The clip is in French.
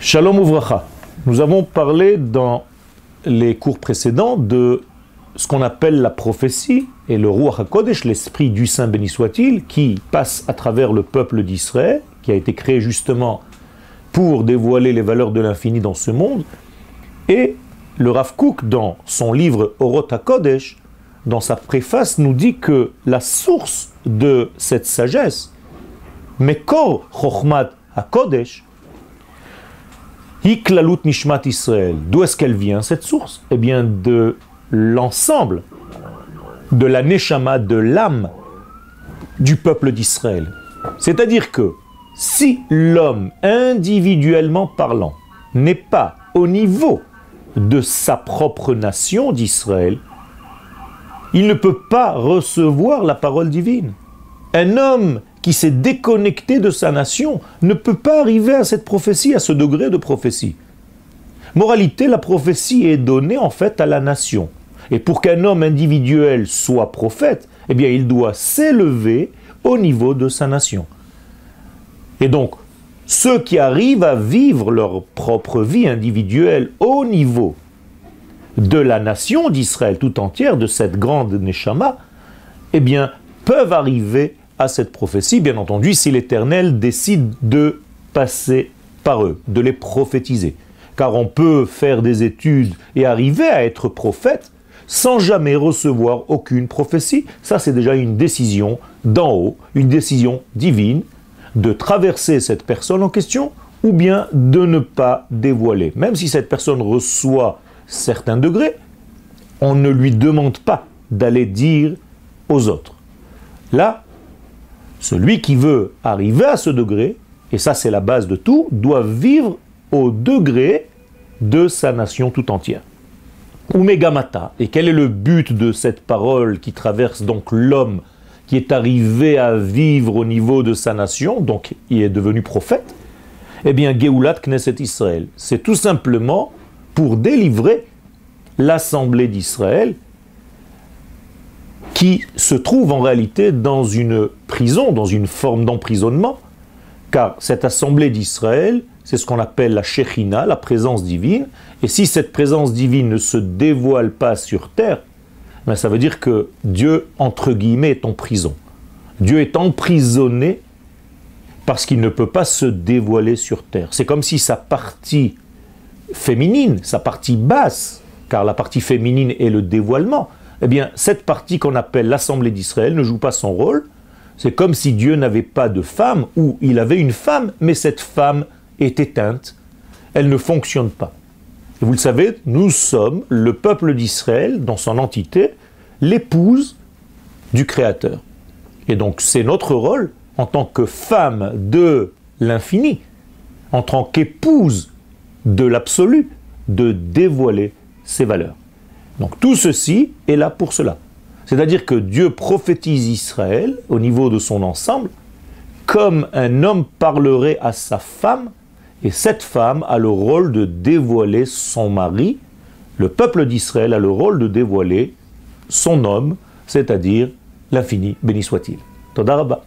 Shalom Uvracha. Nous avons parlé dans les cours précédents de ce qu'on appelle la prophétie et le Ruach HaKodesh, l'Esprit du Saint béni soit-il, qui passe à travers le peuple d'Israël, qui a été créé justement pour dévoiler les valeurs de l'infini dans ce monde. Et le Rav Kook, dans son livre Orot HaKodesh, dans sa préface, nous dit que la source de cette sagesse, Mekor Chochmat HaKodesh, Hiklalut Nishmat Israël. D'où est-ce qu'elle vient, cette source? Eh bien, de l'ensemble de la Neshama, de l'âme du peuple d'Israël. C'est-à-dire que si l'homme, individuellement parlant, n'est pas au niveau de sa propre nation d'Israël, il ne peut pas recevoir la parole divine. Un homme qui s'est déconnecté de sa nation ne peut pas arriver à cette prophétie, à ce degré de prophétie. Moralité, la prophétie est donnée en fait à la nation. Et pour qu'un homme individuel soit prophète, eh bien il doit s'élever au niveau de sa nation. Et donc, ceux qui arrivent à vivre leur propre vie individuelle au niveau de la nation d'Israël tout entière, de cette grande Neshama, eh bien, peuvent arriver à cette prophétie, bien entendu, si l'Éternel décide de passer par eux, de les prophétiser. Car on peut faire des études et arriver à être prophète sans jamais recevoir aucune prophétie. Ça, c'est déjà une décision d'en haut, une décision divine, de traverser cette personne en question ou bien de ne pas dévoiler. Même si cette personne reçoit certains degrés, on ne lui demande pas d'aller dire aux autres. Là, celui qui veut arriver à ce degré, et ça c'est la base de tout, doit vivre au degré de sa nation tout entière. Umegamata. Et quel est le but de cette parole qui traverse donc l'homme qui est arrivé à vivre au niveau de sa nation, donc il est devenu prophète? Eh bien, Geulat Knesset Israël. C'est tout simplement pour délivrer l'assemblée d'Israël qui se trouve en réalité dans une prison, dans une forme d'emprisonnement, car cette assemblée d'Israël, c'est ce qu'on appelle la Shekhinah, la présence divine, et si cette présence divine ne se dévoile pas sur terre, ben ça veut dire que Dieu, entre guillemets, est en prison. Dieu est emprisonné parce qu'il ne peut pas se dévoiler sur terre. C'est comme si sa partie féminine, sa partie basse, car la partie féminine est le dévoilement, eh bien, cette partie qu'on appelle l'Assemblée d'Israël ne joue pas son rôle. C'est comme si Dieu n'avait pas de femme, ou il avait une femme, mais cette femme est éteinte. Elle ne fonctionne pas. Et vous le savez, nous sommes, le peuple d'Israël, dans son entité, l'épouse du Créateur. Et donc, c'est notre rôle, en tant que femme de l'infini, en tant qu'épouse de l'absolu, de dévoiler ses valeurs. Donc tout ceci est là pour cela. C'est-à-dire que Dieu prophétise Israël au niveau de son ensemble comme un homme parlerait à sa femme, et cette femme a le rôle de dévoiler son mari. Le peuple d'Israël a le rôle de dévoiler son homme, c'est-à-dire l'infini, béni soit-il. Toda Rabba.